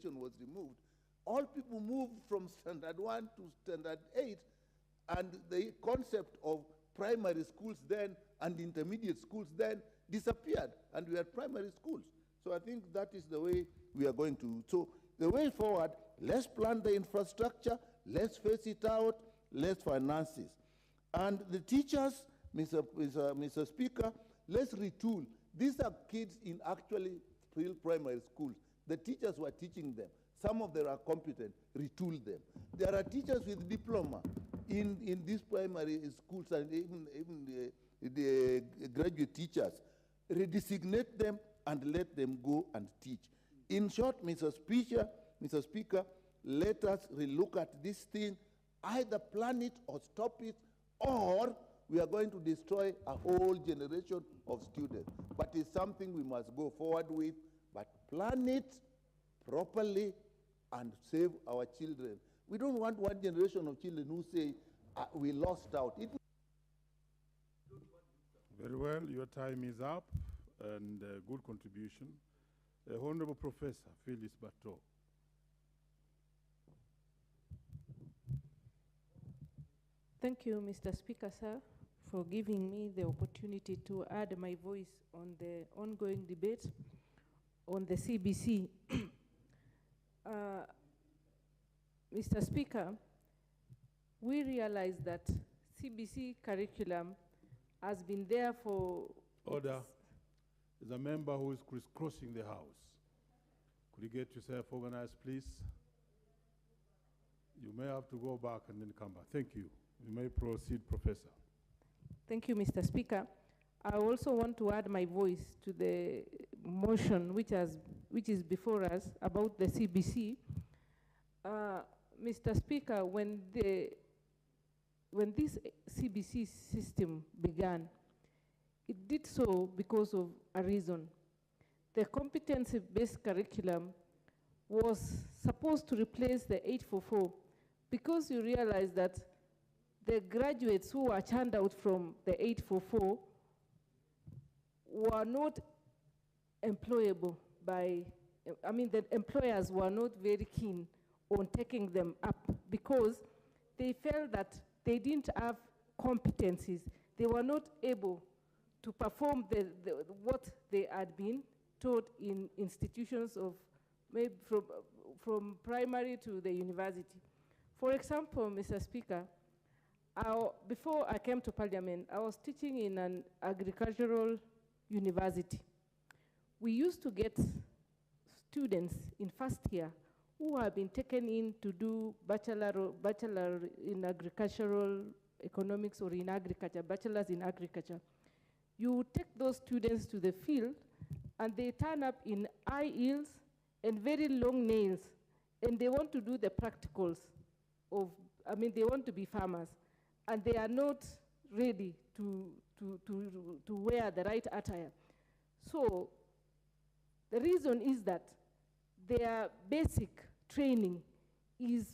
generation was removed, all people moved from standard 1 to standard 8, and the concept of primary schools then and intermediate schools then disappeared, and we had primary schools. So I think that is the way we are going to. So the way forward, let's plan the infrastructure, let's face it out, let's finance this. And the teachers, Mr. Speaker, let's retool. These are kids in actually real primary schools. The teachers were teaching them. Some of them are competent, retool them. There are teachers with diploma in these primary schools, and even the graduate teachers. Redesignate them and let them go and teach. In short, Mr. Speaker, let us relook at this thing, either plan it or stop it, or we are going to destroy a whole generation of students. But it's something we must go forward with, but plan it properly and save our children. We don't want one generation of children who say, we lost out. Very well, your time is up, and good contribution. Honorable Professor Phyllis Bato. Thank you, Mr. Speaker, sir, for giving me the opportunity to add my voice on the ongoing debate on the CBC. Mr. Speaker, we realize that CBC curriculum has been there for... Order. There's a member who is crisscrossing the House. Could you get yourself organized, please? You may have to go back and then come back. Thank you. You may proceed, Professor. Thank you, Mr. Speaker. I also want to add my voice to the motion which is before us about the CBC. Mr. Speaker, when this CBC system began, it did so because of a reason. The competency-based curriculum was supposed to replace the 844 because you realize that the graduates who were churned out from the 844 were not employable by, the employers were not very keen on taking them up because they felt that they didn't have competencies. They were not able to perform what they had been taught in institutions of, maybe from primary to the university. For example, Mr. Speaker, before I came to Parliament, I was teaching in an agricultural university. We used to get students in first year who have been taken in to do bachelor in agricultural economics or in agriculture, bachelors in agriculture. You take those students to the field and they turn up in high heels and very long nails, and they want to do the practicals of, they want to be farmers, and they are not ready to wear the right attire. So the reason is that their basic training is,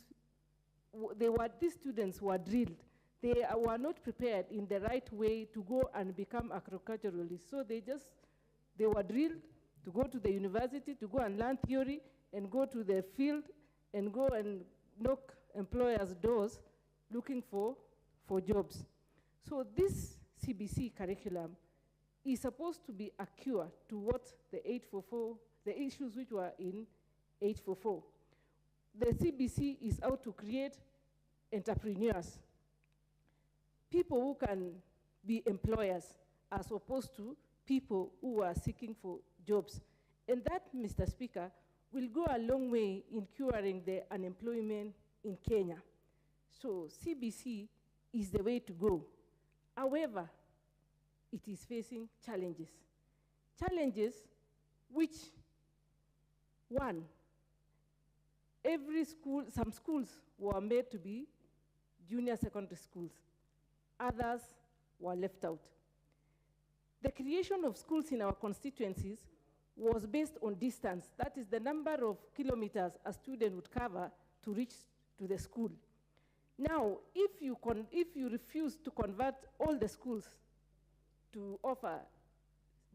these students were drilled. They were not prepared in the right way to go and become agriculturalists. So they were drilled to go to the university, to go and learn theory, and go to the field, and go and knock employers' doors looking for jobs. So this CBC curriculum is supposed to be a cure to what the 844, the issues which were in 844. The CBC is out to create entrepreneurs, people who can be employers as opposed to people who are seeking for jobs. And that, Mr. Speaker, will go a long way in curing the unemployment in Kenya. So CBC is the way to go. However, it is facing challenges. Challenges which, one, every school, some schools were made to be junior secondary schools. Others were left out. The creation of schools in our constituencies was based on distance. That is the number of kilometers a student would cover to reach to the school. Now, if you refuse to convert all the schools to offer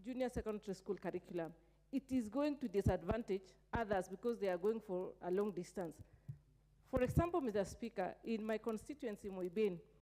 junior secondary school curriculum, it is going to disadvantage others because they are going for a long distance. For example, Mr. Speaker, in my constituency, Moibin,